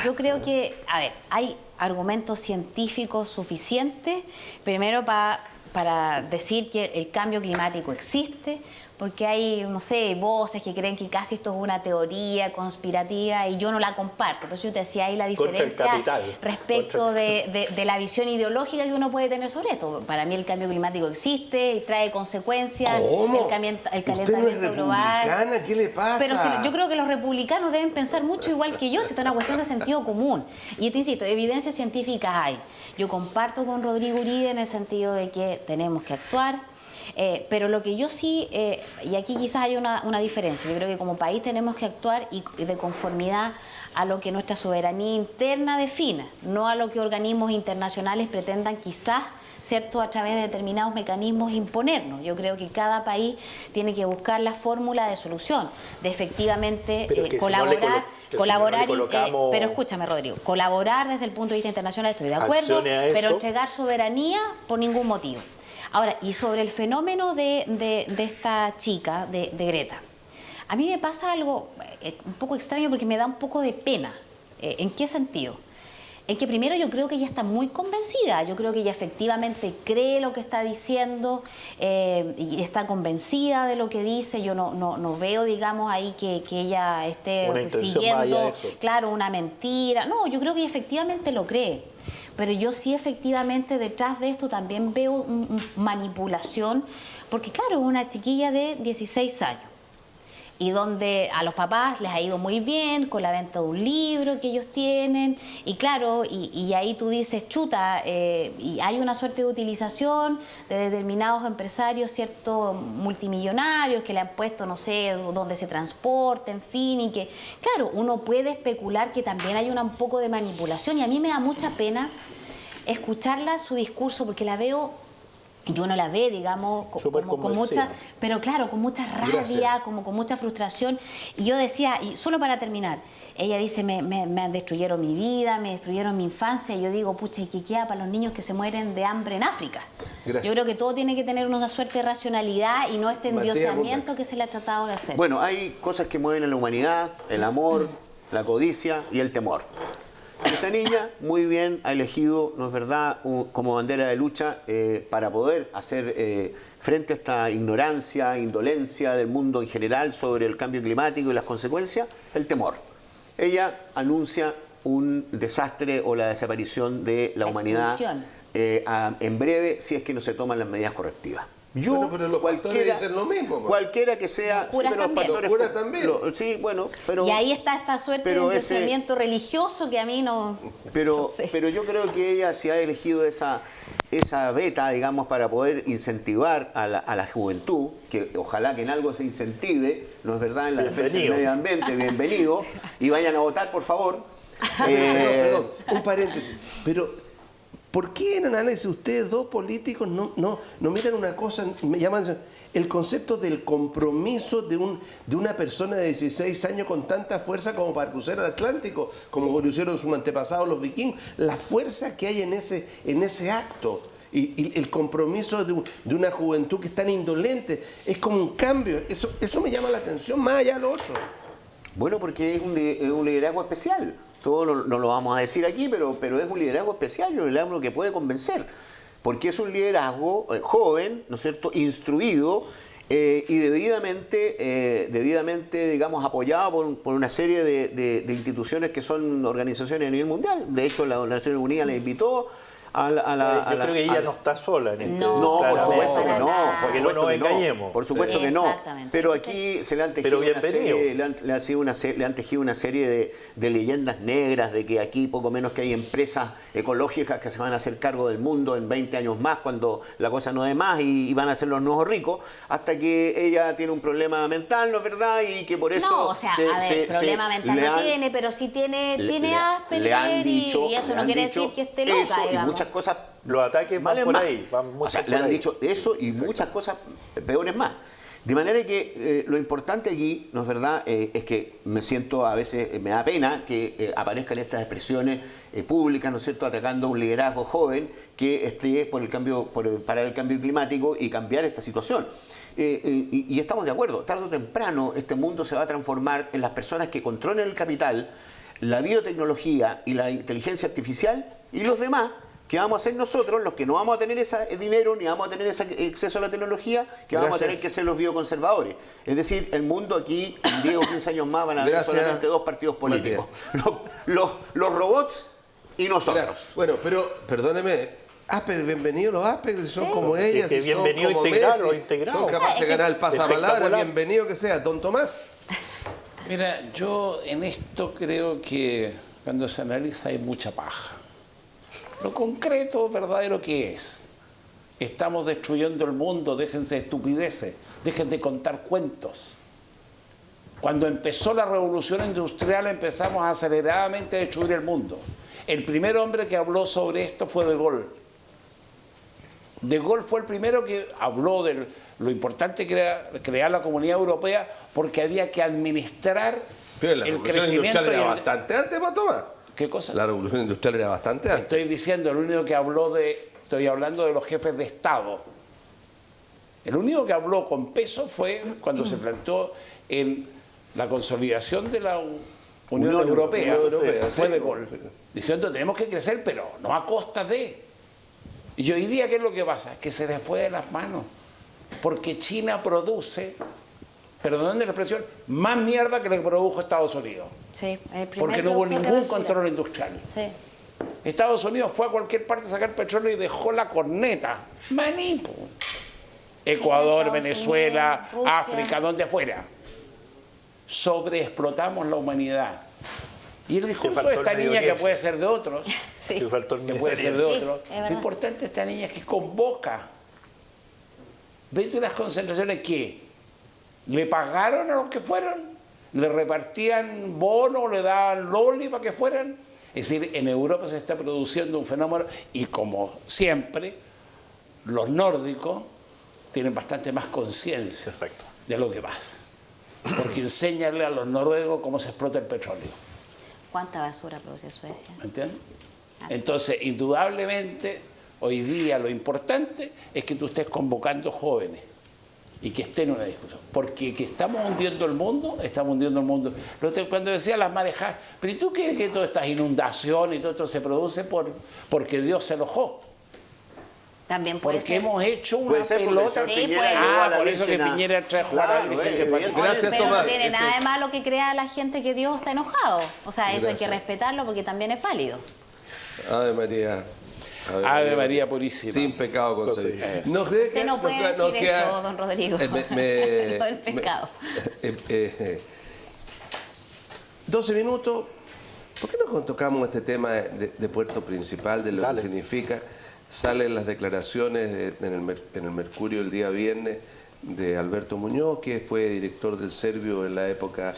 Yo creo que, a ver, hay argumentos científicos suficientes, primero para decir que el cambio climático existe, porque hay, no sé, voces que creen que casi esto es una teoría conspirativa y yo no la comparto. Por eso yo te decía ahí la diferencia respecto de la visión ideológica que uno puede tener sobre esto. Para mí el cambio climático existe y trae consecuencias. ¿Cómo? El calentamiento global. ¿Qué le pasa? Pero yo creo que los republicanos deben pensar mucho igual que yo, si está una cuestión de sentido común. Y te insisto, evidencias científicas hay. Yo comparto con Rodrigo Uribe en el sentido de que tenemos que actuar. Pero lo que yo sí, y aquí quizás hay una diferencia, yo creo que como país tenemos que actuar y de conformidad a lo que nuestra soberanía interna defina, no a lo que organismos internacionales pretendan quizás, ¿cierto?, a través de determinados mecanismos imponernos. Yo creo que cada país tiene que buscar la fórmula de solución, de efectivamente colaborar, pero escúchame, Rodrigo, colaborar desde el punto de vista internacional, estoy de acuerdo, pero entregar soberanía por ningún motivo. Ahora, y sobre el fenómeno de esta chica, de Greta, a mí me pasa algo un poco extraño porque me da un poco de pena. ¿En qué sentido? En que primero yo creo que ella está muy convencida, yo creo que ella efectivamente cree lo que está diciendo y está convencida de lo que dice. Yo no veo, digamos, ahí que ella esté siguiendo, claro, una mentira. No, yo creo que ella efectivamente lo cree. Pero yo sí efectivamente detrás de esto también veo manipulación, porque claro, una chiquilla de 16 años. y donde a los papás les ha ido muy bien con la venta de un libro que ellos tienen, y claro, y ahí tú dices, chuta, y hay una suerte de utilización de determinados empresarios, ciertos multimillonarios que le han puesto, no sé, dónde se transporta, en fin, y que, claro, uno puede especular que también hay un poco de manipulación, y a mí me da mucha pena escucharla, su discurso, porque la veo, y uno la ve, digamos, como con mucha, pero claro, con mucha rabia, como con mucha frustración. Y yo decía, y solo para terminar, ella dice, me destruyeron mi vida, me destruyeron mi infancia, y yo digo, pucha, ¿y qué queda para los niños que se mueren de hambre en África? Gracias. Yo creo que todo tiene que tener una suerte de racionalidad y no este endiosamiento que se le ha tratado de hacer. Bueno, hay cosas que mueven a la humanidad, el amor, la codicia y el temor. Esta niña muy bien ha elegido, ¿no es verdad?, como bandera de lucha para poder hacer frente a esta ignorancia, indolencia del mundo en general sobre el cambio climático y las consecuencias, el temor. Ella anuncia un desastre o la desaparición de la humanidad en breve si es que no se toman las medidas correctivas. Yo, bueno, pero los pastores dicen lo mismo. Cualquiera que sea... Los curas también. Los curas también. Sí, bueno, pero... Y ahí está esta suerte de endiosamiento religioso que a mí no... Pero yo creo que ella se ha elegido esa beta, digamos, para poder incentivar a la juventud, que ojalá que en algo se incentive, ¿no es verdad?, en la defensa del medio ambiente, bienvenido, y vayan a votar, por favor. Perdón, un paréntesis. Pero... ¿por qué en análisis ustedes dos políticos no miran una cosa, me llaman el concepto del compromiso de una persona de 16 años con tanta fuerza como para cruzar el Atlántico, como lo hicieron sus antepasados los vikingos, la fuerza que hay en ese acto y el compromiso de una juventud que es tan indolente, es como un cambio, eso me llama la atención más allá de lo otro. Bueno, porque es un liderazgo especial. Todo no lo vamos a decir aquí, pero es un liderazgo especial y un liderazgo que puede convencer. Porque es un liderazgo joven, ¿no es cierto?, instruido y debidamente, digamos, apoyado por una serie de instituciones que son organizaciones a nivel mundial. De hecho, la Naciones Unidas le invitó yo creo que ella no está sola en esto. No, por supuesto que no. Porque no nos engañemos. Por supuesto que no. Pero aquí se le han tejido una serie de leyendas negras de que aquí poco menos que hay empresas ecológicas que se van a hacer cargo del mundo en 20 años más cuando la cosa no es más y van a ser los nuevos ricos, hasta que ella tiene un problema mental, ¿no es verdad? Y que por eso... No, o sea, problema mental no tiene, pero sí tiene Asperger y eso no quiere decir que esté loca, digamos. Cosas, los ataques van por ahí, le han dicho eso y muchas cosas peores más. De manera que lo importante aquí, ¿no es verdad?, es que me siento a veces, me da pena que aparezcan estas expresiones públicas, ¿no es cierto?, atacando a un liderazgo joven que esté para el cambio climático y cambiar esta situación. Y estamos de acuerdo, tarde o temprano este mundo se va a transformar en las personas que controlen el capital, la biotecnología y la inteligencia artificial, y los demás que vamos a ser nosotros, los que no vamos a tener ese dinero ni vamos a tener ese acceso a la tecnología, que vamos a tener que ser los bioconservadores. Es decir, el mundo aquí, en 10 o 15 años más, van a haber solamente dos partidos políticos. Los robots y nosotros. Gracias. Bueno, pero perdóneme, Asperger, bienvenidos los Asperger, son como ellas. Que bienvenido integrado. Son capaces de ganar el pasapalabra, bienvenido que sea. Don Tomás. Mira, yo en esto creo que cuando se analiza hay mucha paja. Lo concreto, verdadero que es. Estamos destruyendo el mundo, déjense de estupideces, dejen de contar cuentos. Cuando empezó la revolución industrial empezamos aceleradamente a destruir el mundo. El primer hombre que habló sobre esto fue De Gaulle. De Gaulle fue el primero que habló de lo importante que era crear la Comunidad Europea porque había que administrar el crecimiento. Industrial era bastante antes, Tomás. ¿Qué cosa? La revolución industrial era bastante antes. Estoy diciendo, estoy hablando de los jefes de Estado. El único que habló con peso fue cuando se planteó en la consolidación de la Unión Europea. Fue De Gaulle. Diciendo, tenemos que crecer, pero no a costa de... Y hoy día, ¿qué es lo que pasa? Que se les fue de las manos. Porque China produce... perdón la expresión, más mierda que lo que produjo Estados Unidos. Sí, porque no hubo ningún control industrial. Sí. Estados Unidos fue a cualquier parte a sacar petróleo y dejó la corneta. Manipo. Ecuador, Venezuela, África, donde fuera. sobreexplotamos la humanidad. Y el discurso de faltó esta el Medio niña, que Oriente. puede ser de otros, Sí. Que faltó el que Medio puede ser Oriente. de Sí, otros, es verdad. lo importante de esta niña es que convoca. ¿Ves tú las concentraciones que le pagaron a los que fueron? ¿Le repartían bonos, le daban loli para que fueran? Es decir, en Europa se está produciendo un fenómeno y como siempre, los nórdicos tienen bastante más conciencia Exacto. de lo que pasa. Porque enséñale a los noruegos cómo se explota el petróleo. ¿Cuánta basura produce Suecia? ¿Me entiendes? Entonces, indudablemente, hoy día lo importante es que tú estés convocando jóvenes y que estén en una discusión. Porque que estamos hundiendo el mundo, estamos hundiendo el mundo. Cuando decía las marejadas, pero ¿y tú crees que todas estas inundaciones y todo esto se produce porque Dios se enojó? También puede Porque ser. hemos hecho una Puede ser porque pelota. el señor Sí, Piñera puede. llegó a la Por eso que Virgen a- Piñera trae a jugar a la Claro, Virgen de evidente. Fátima. Gracias, Pero Tomás. no tiene nada de malo que crea la gente que Dios está enojado. O sea, eso hay que Gracias. respetarlo porque también es válido. Ave María. Ave María Purísima. Sin pecado concebido. Eso. No, cree Usted no puede decir eso, don Rodrigo. Lo del pecado. 12 minutos. ¿Por qué no tocamos este tema de puerto principal, de lo Dale. que significa? Salen las declaraciones en el Mercurio el día viernes de Alberto Muñoz, que fue director del Servio en la época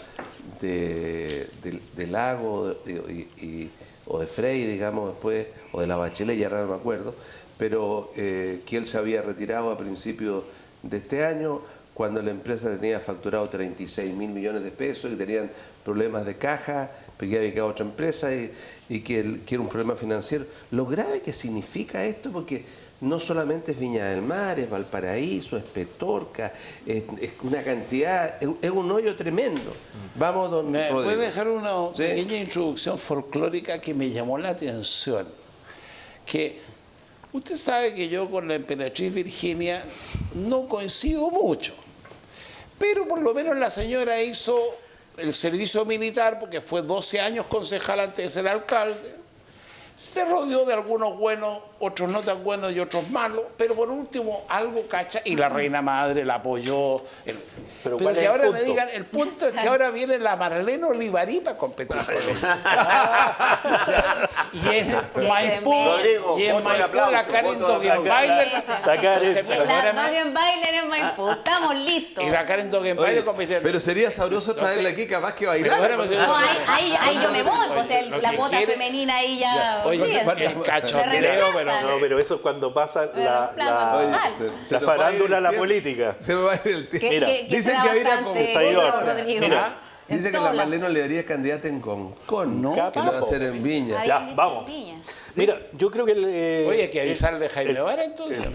de Lago o de Frey, digamos, después, o de la Bachelet, ya no me acuerdo, pero que él se había retirado a principios de este año, cuando la empresa tenía facturado 36.000 millones de pesos y tenían problemas de caja, porque había quedado otra empresa y que era un problema financiero. Lo grave que significa esto, porque no solamente es Viña del Mar, es Valparaíso, es Petorca, es una cantidad, es un hoyo tremendo. Vamos, don ¿Me Rodrigo. puede dejar una Sí. pequeña introducción folclórica que me llamó la atención? Que usted sabe que yo con la emperatriz Virginia no coincido mucho, pero por lo menos la señora hizo el servicio militar porque fue 12 años concejal antes de ser alcalde. Se rodeó de algunos buenos, otros no tan buenos y otros malos, pero por último algo cacha y la reina madre la apoyó. Pero ¿cuál es que el ahora me punto? digan, el punto es que ahora viene la Marlene Olivarí para competir con ella. Y en Maipú, Rodrigo, y en voto de Maipú aplauso, la Karen voto de Dogenbailer. La Karen. Entonces, Y la perdóname, Dogenbailer en Maipú. Estamos listos. y la Karen Dogenbailer Oye, compitiendo. pero sería sabroso traerle aquí capaz que bailar. Perdóname, señor. No, ahí yo me voy, pues Oye, lo la que cuota quiere- femenina ahí ya. Oye, olvídense. el cachondeo, Me pero reemplazan. No, pero eso es cuando pasa la Se nos va a ir farándula, el la tiempo. política. Se me va a ir el tiempo. Mira, dicen se que da va a ir a bastante Seguidor. duro, Rodrigo. Mira. Dice que la Marlene Olivarí es candidata en Concón, ¿no? Capaz, Que lo va a po. hacer en Viña. Ahí Ya, en vamos. Viña. Mira, yo creo que Oye, hay que avisarle a Jaime Vara entonces.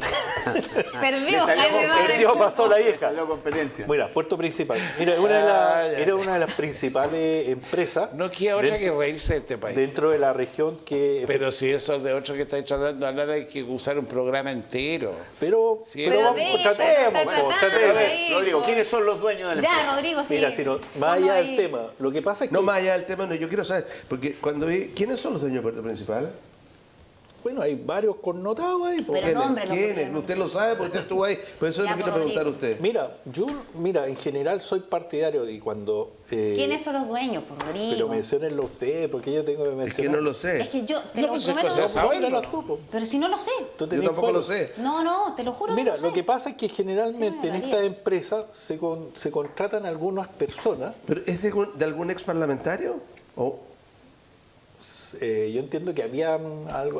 Perdimos, Le salió Jaime con- Vara. el Dios pasó la hija. Salió competencia. Mira, Puerto Principal. Mira, era una de las principales empresas No queda otra que reírse de este país. dentro de la región que... Pero si eso es de otro que estáis tratando de hablar, hay que usar un programa entero. Pero, Sí, pero pero vamos, ve, tratemos, está po, tratando tratemos. ahí. Rodrigo, ¿quiénes son los dueños de la empresa? Ya, Rodrigo, sí. Mira, si no, más allá del tema, lo que pasa es que... No, más allá del tema, no, yo quiero saber, porque cuando vi, ¿quiénes son los dueños de Puerto Principal? Bueno, hay varios connotados ahí. po. Pero nombre, no ¿Quiénes? podemos. Usted lo sabe porque usted estuvo ahí, por eso Ya, le quiero pues, preguntar a Rodrigo. usted. Mira, en general soy partidario y cuando... ¿Quiénes son los dueños, por Rodrigo? Pero menciónenlo ustedes, porque yo tengo que Es mencionar. que no lo sé. Es que yo te No, lo pues es prometo. cosa de saberlo. Póngalo tú, po. Pero si no lo sé. Tú Yo tenés tampoco juego. lo sé. No, te lo juro. Mira, que no lo sé. que pasa es que generalmente Sí, en me estas daría. empresas se contratan algunas personas. ¿Pero es de algún ex parlamentario? ¿O Yo entiendo que había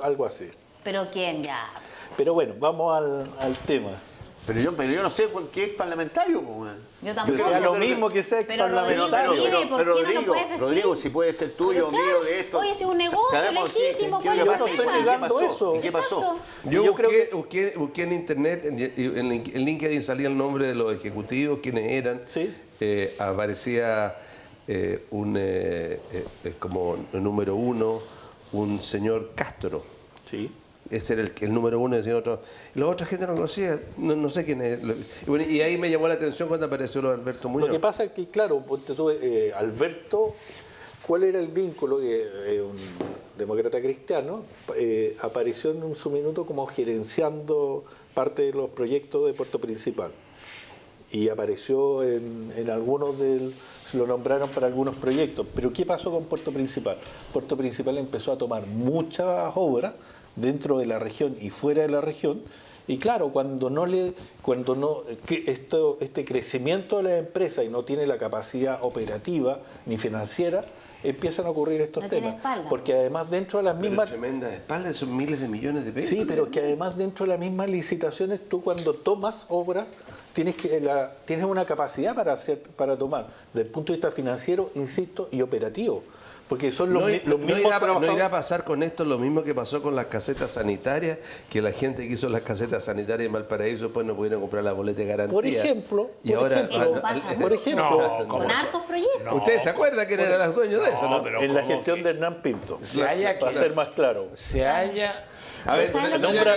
algo así. Pero quién ya. Pero bueno, vamos al tema. Pero yo no sé por qué es parlamentario. Po, man. Yo Que tampoco. sea lo creo que- mismo que sea Pero, Rodrigo, parlamentario. dime, ¿por qué no lo Rodrigo, puedes decir? Rodrigo, si puede ser tuyo o Pero mío claro, de esto. oye, si es un negocio sabemos qué- legítimo, qué- ¿cuál qué es el pasó? problema? ¿Y qué negando pasó? eso. ¿Y qué pasó? Exacto. Sí, yo yo creo busqué en internet, en LinkedIn salía el nombre de los ejecutivos, quiénes eran. Sí. Aparecía como el número uno, un señor Castro. Sí. Ese era el número uno, decía otro. Y la otra gente no conocía, no sé quién es. Y, bueno, y ahí me llamó la atención cuando apareció lo de Alberto Muñoz. Lo que pasa es que, claro, ponte tú, Alberto, ¿cuál era el vínculo? Un demócrata cristiano apareció en su minuto como gerenciando parte de los proyectos de Puerto Principal. Y Alberto, ¿cuál era el vínculo? Era un demócrata cristiano, apareció en su minuto como gerenciando parte de los proyectos de Puerto Principal. Y Alberto, ¿cuál era el vínculo? Era un demócrata cristiano, apareció en su minuto como gerenciando parte de los proyectos de Puerto Principal. y apareció en algunos se lo nombraron para algunos proyectos. Pero ¿qué pasó con Puerto Principal? Puerto Principal empezó a tomar muchas obras dentro de la región y fuera de la región, y claro, este crecimiento de la empresa y no tiene la capacidad operativa ni financiera, empiezan a ocurrir estos temas. Porque además dentro de las mismas... Tremendas espaldas, son miles de millones de pesos. Sí, pero que además dentro de las mismas licitaciones, tú cuando tomas obras, tienes una capacidad para tomar, desde el punto de vista financiero, insisto, y operativo. Porque son los mismos trabajadores. ¿No irá a pasar con esto lo mismo que pasó con las casetas sanitarias? Que la gente que hizo las casetas sanitarias en Valparaíso después no pudieron comprar la boleta de garantía. Por ejemplo. Eso pasa con hartos proyectos. No, ¿ustedes se acuerdan quién eran los dueños de eso? ¿No? Pero en la gestión de Hernán Pinto. Para ser más claro. A ver, nombra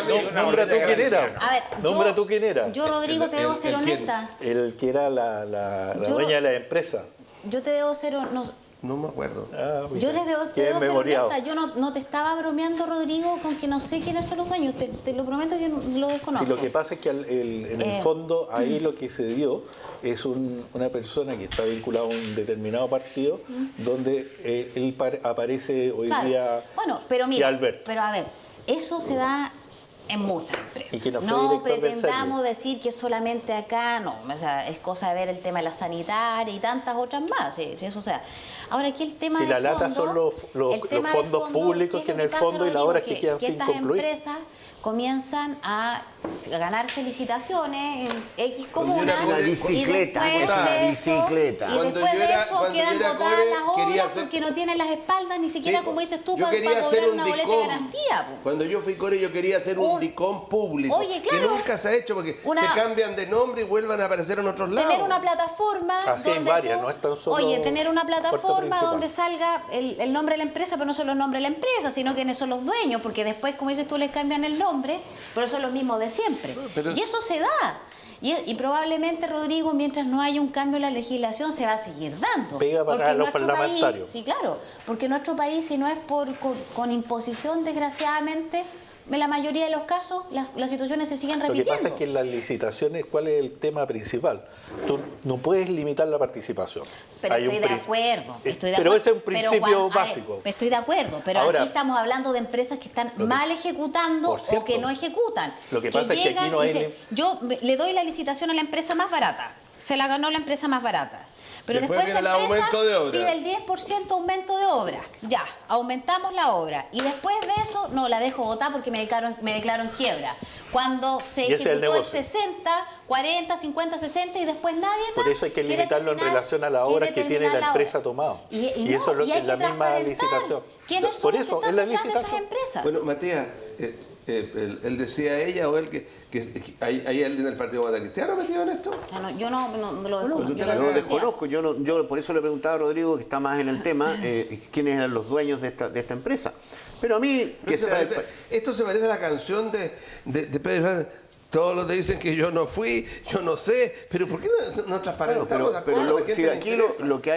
tú quién era. A ver, nombra tú quién era. Yo, Rodrigo, te debo ser honesta. El que era la dueña de la empresa. Yo te debo ser... No me acuerdo. Yo les debo ser honesta. Yo no te estaba bromeando, Rodrigo, con que no sé quiénes son los dueños. Te lo prometo que lo desconozco. Sí, lo que pasa es que en el fondo ahí lo que se dio es una persona que está vinculada a un determinado partido donde él aparece hoy día. Bueno, pero mira, Alberto. pero a ver, eso se da en muchas empresas. Y que no pretendamos decir que solamente acá, no, o sea, es cosa de ver el tema de la sanitaria y tantas otras más, sí, eso o sea. Ahora aquí el tema si la lata son los fondos públicos que en el fondo y las obras que quedan sin concluir. Estas empresas comienzan a ganarse licitaciones en X comunas una bicicleta, y después de eso quedan botadas las obras porque no tienen las espaldas ni siquiera, como dices tú, para cobrar una boleta de garantía. Cuando yo fui core yo quería hacer un DICOM público, que nunca se ha hecho porque se cambian de nombre y vuelvan a aparecer en otros lados. Tener una plataforma así donde varias, no es tan solo tener una plataforma donde salga el nombre de la empresa, pero no solo el nombre de la empresa, sino quiénes son los dueños, porque después, como dices tú, les cambian el nombre, pero son los mismos de siempre. Y eso se da. Y probablemente, Rodrigo, mientras no haya un cambio en la legislación, se va a seguir dando. Pega para los parlamentarios. Sí, claro, porque en nuestro país, si no es con imposición, desgraciadamente, en la mayoría de los casos, las situaciones se siguen repitiendo. Lo que pasa es que en las licitaciones, ¿cuál es el tema principal? Tú no puedes limitar la participación. Pero estoy de acuerdo. Pero ese es un principio básico. Estoy de acuerdo, pero ahora, aquí estamos hablando de empresas que están mal ejecutando o que no ejecutan. Lo que pasa es que aquí no hay... Yo le doy la licitación a la empresa más barata. Se la ganó la empresa más barata. Pero después esa empresa pide el 10% aumento de obra. Ya, aumentamos la obra. Y después de eso, no, la dejo botar porque me declaro en quiebra. Cuando se ejecutó el 60, 40, 50, 60 y después nadie más. Por eso hay que limitarlo en relación a las obras que tiene la empresa tomada. Y eso es lo que es la misma licitación. ¿Quiénes son los que están detrás de esas empresas? Bueno, Matías, él decía a ella o él que hay alguien del Partido Demócrata Cristiano metido en esto. Yo no lo desconozco. Yo por eso le preguntaba a Rodrigo, que está más en el tema, quiénes eran los dueños de esta empresa. Pero a mí... Esto se parece a la canción de Pedro Fernández. Todos los que dicen que yo no fui, yo no sé, pero ¿por qué no transparentamos las cosas? Si aquí lo que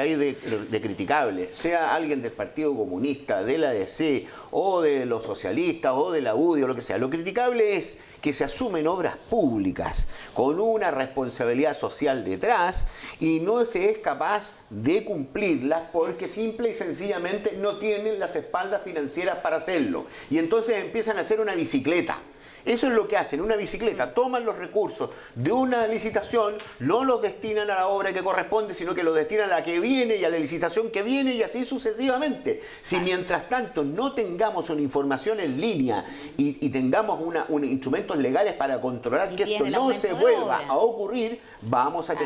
hay de criticable, sea alguien del Partido Comunista, de la ADC, o de los socialistas, o de la UDI, o lo que sea, lo criticable es que se asumen obras públicas con una responsabilidad social detrás y no se es capaz de cumplirlas porque simple y sencillamente no tienen las espaldas financieras para hacerlo. Y entonces empiezan a hacer una bicicleta. Eso es lo que hacen, una bicicleta, toman los recursos de una licitación, no los destinan a la obra que corresponde, sino que los destinan a la que viene y a la licitación que viene y así sucesivamente. Si mientras tanto no tengamos una información en línea y tengamos unos instrumentos legales para controlar que esto no se vuelva a ocurrir, vamos a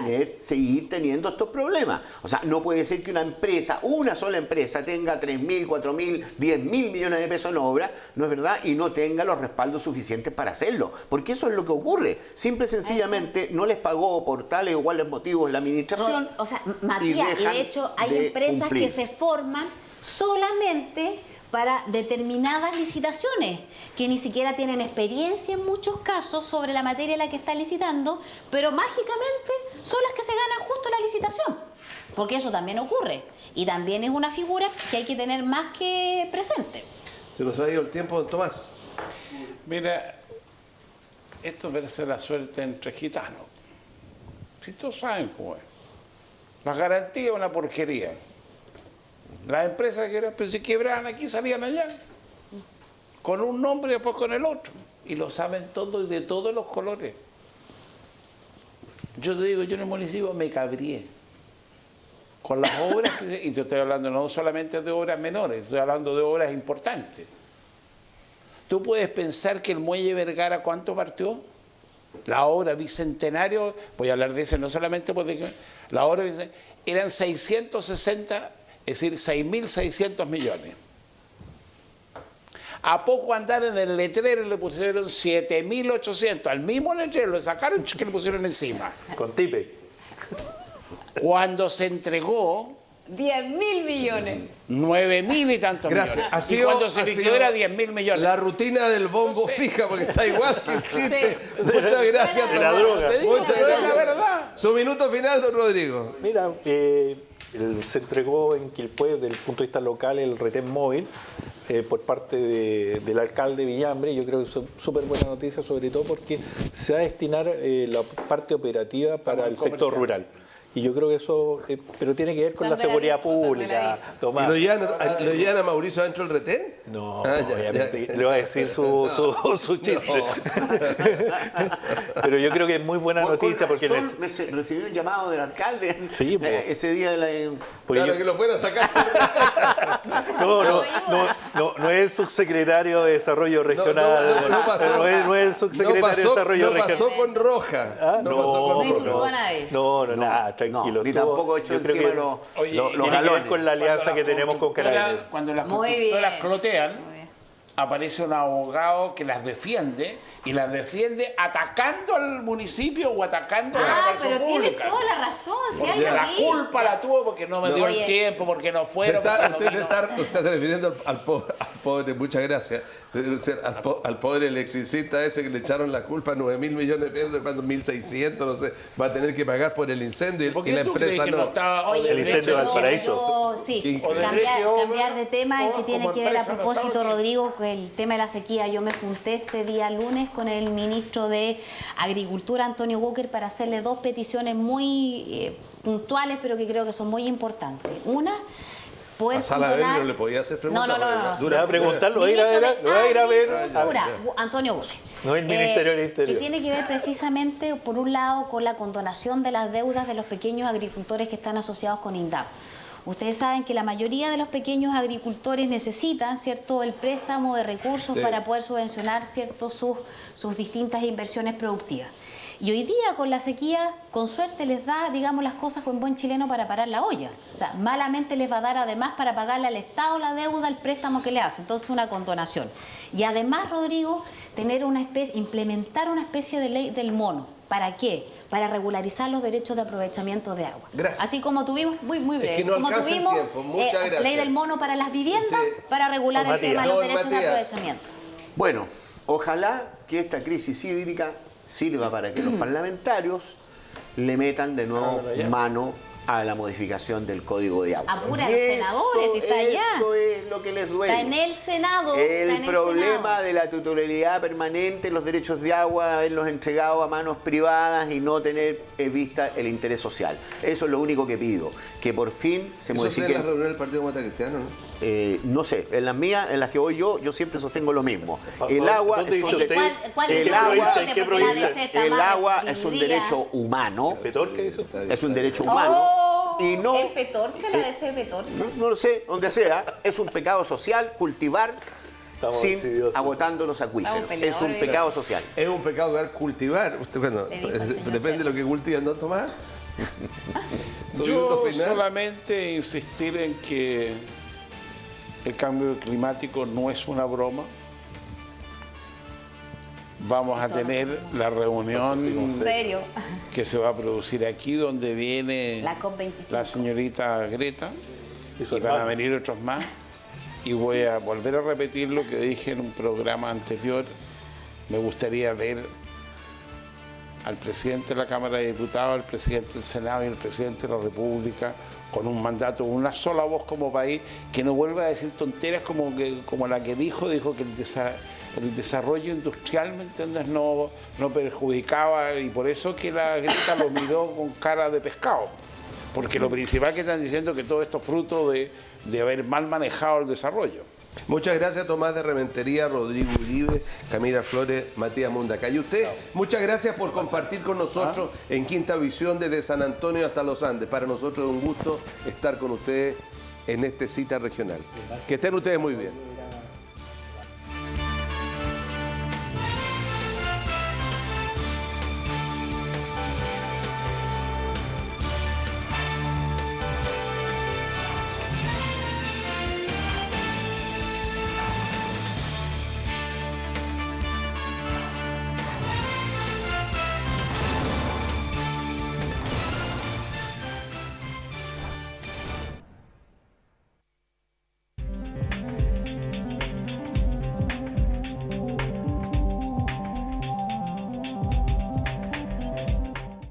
seguir teniendo estos problemas. O sea, no puede ser que una sola empresa tenga 3.000, 4.000, 10.000 millones de pesos en obra, ¿no es verdad? Y no tenga los respaldos suficientes para hacerlo, porque eso es lo que ocurre. Simple y sencillamente no les pagó por tales o cuales motivos la administración. O sea, Matías, y de hecho hay empresas que se forman solamente para determinadas licitaciones, que ni siquiera tienen experiencia en muchos casos sobre la materia en la que están licitando, pero mágicamente son las que se ganan justo la licitación, porque eso también ocurre, y también es una figura que hay que tener más que presente. Se nos ha ido el tiempo, don Tomás. Mira, esto parece la suerte entre gitanos. Si todos saben cómo es. Las garantías una porquería. Las empresas que se quebraban aquí salían allá. Con un nombre y después con el otro. Y lo saben todos y de todos los colores. Yo te digo, yo en el municipio me cabrié. Con las obras, y yo estoy hablando no solamente de obras menores, estoy hablando de obras importantes. Tú puedes pensar que el muelle Vergara, ¿cuánto partió? La obra bicentenario, voy a hablar de eso no solamente porque la obra eran 660, es decir, 6.600 millones. A poco andar en el letrero le pusieron 7.800, al mismo letrero le sacaron que le pusieron encima. Con tipe. Cuando se entregó 10.000 millones. 9.000 y tantos Gracias. millones. Y cuando se liquidó era 10.000 millones. La rutina del bombo fija, porque está igual que el chiste. Muchas gracias, De la Tomás. droga. Te digo, Muchas pero es gracias. la verdad. Su minuto final, don Rodrigo. Mira, se entregó en Quilpué, desde el punto de vista local, el retén móvil por parte del alcalde Villambre. Yo creo que es súper buena noticia, sobre todo porque se va a destinar la parte operativa para el sector rural. Y yo creo que eso, pero tiene que ver con la seguridad pública, Tomás. ¿Y lo llevan a Mauricio dentro del retén? No, obviamente. le va a decir su chiste. Pero yo creo que es muy buena noticia porque recibí un llamado del alcalde Sí, pues. ese día de la... Claro, que lo fuera a sacar. No es el subsecretario de Desarrollo Regional. No pasó. No es el subsecretario de Desarrollo No Regional. pasó con Roja. No, pasó con No Roja. insultó a nadie. Nada, tranquilo. ni tampoco echó Yo creo encima que los tiene que ver galones. con la alianza que tenemos con Carabineros. Cuando las Muy constructoras bien. clotean, Muy bien. aparece un abogado que las defiende y las defiende atacando al municipio o atacando a la Ah, razón pero tiene pública. toda la razón. Si Porque algo la vi. culpa la tuvo porque no me dio Oye. el tiempo, porque no Usted fueron, porque no está vino. usted está refiriendo al pobre, muchas gracias, al pobre electricista ese que le echaron la culpa, 9.000 millones de pesos, cuando 1.600, no sé, va a tener que pagar por el incendio ¿Por y qué la tú crees empresa que no. no estaba Oye, El incendio de Valparaíso. Sí, Increíble. cambiar de tema, el que tiene como que ver a empresa no propósito, estaba aquí. Rodrigo, con el tema de la sequía. Yo me junté este día lunes con el ministro de Agricultura, Antonio Walker, para hacerle dos peticiones muy puntuales, pero que creo que son muy importantes. Una, poder A Sala condonar- Verde no le podía hacer preguntas. No. Le va a preguntar, lo va a ir a ver. Agricultura, Antonio Walker. No el Ministerio del Interior. Que tiene que ver precisamente, por un lado, con la condonación de las deudas de los pequeños agricultores que están asociados con INDAP. Ustedes saben que la mayoría de los pequeños agricultores necesitan, ¿cierto?, el préstamo de recursos Sí. para poder subvencionar, ¿cierto?, sus distintas inversiones productivas. Y hoy día, con la sequía, con suerte les da, digamos, las cosas con buen chileno para parar la olla. O sea, malamente les va a dar además para pagarle al Estado la deuda, el préstamo que le hace. Entonces, una condonación. Y además, Rodrigo, implementar una especie de ley del mono. ¿Para qué? Para regularizar los derechos de aprovechamiento de agua. Gracias. Así como tuvimos, muy breve, que no como alcanza el tuvimos tiempo. Muchas gracias. ley del mono para las viviendas, Sí. para regular Don el tema de Matías. los derechos Don de Matías. aprovechamiento. Bueno, ojalá que esta crisis hídrica sirva para que los parlamentarios le metan de nuevo mano a la modificación del Código de Agua. Apura a los senadores, está allá. Eso es lo que les duele. Está en el Senado. está en El el problema Senado. de la titularidad permanente, los derechos de agua, haberlos entregado a manos privadas y no tener en vista el interés social. Eso es lo único que pido, que por fin se Eso es en la modifiquen. reunión del Partido Demócrata Cristiano, ¿no? No sé, en las mías, en las que voy yo siempre sostengo lo mismo. El agua ¿Dónde es dice un usted? ¿Cuál el es agua- provincia? ¿en qué Porque la provincia? DC está el más agua es un dividida. derecho humano, ¿Petor qué dice usted? es un derecho humano y no, ¿Es Petorca la DC Petorca? no lo sé, donde sea, es un pecado social cultivar Estamos sin insidiosos. agotando los acuíferos. Estamos Es un peleadores. pecado social. Es un pecado cultivar. Usted, bueno, Le dijo el señor depende de Cerro. lo que cultivan, ¿no, Tomás? Su minuto Yo final. solamente insistir en que el cambio climático no es una broma. Vamos a tener la reunión ¿En serio? que se va a producir aquí, donde viene La COP25. la señorita Greta, Y su y van a hermano. venir otros más. Y voy a volver a repetir lo que dije en un programa anterior. Me gustaría ver al presidente de la Cámara de Diputados, al presidente del Senado y al presidente de la República con un mandato, una sola voz como país, que no vuelva a decir tonteras como la que dijo que el desarrollo industrial, ¿me entiendes?, no perjudicaba, y por eso que la grieta lo miró con cara de pescado. Porque lo principal que están diciendo es que todo esto es fruto de haber mal manejado el desarrollo. Muchas gracias, Tomás de Rementería, Rodrigo Uribe, Camila Flores, Matías Mundaca. Y usted, muchas gracias por compartir con nosotros en Quinta Visión desde San Antonio hasta Los Andes. Para nosotros es un gusto estar con ustedes en este cita regional. Que estén ustedes muy bien.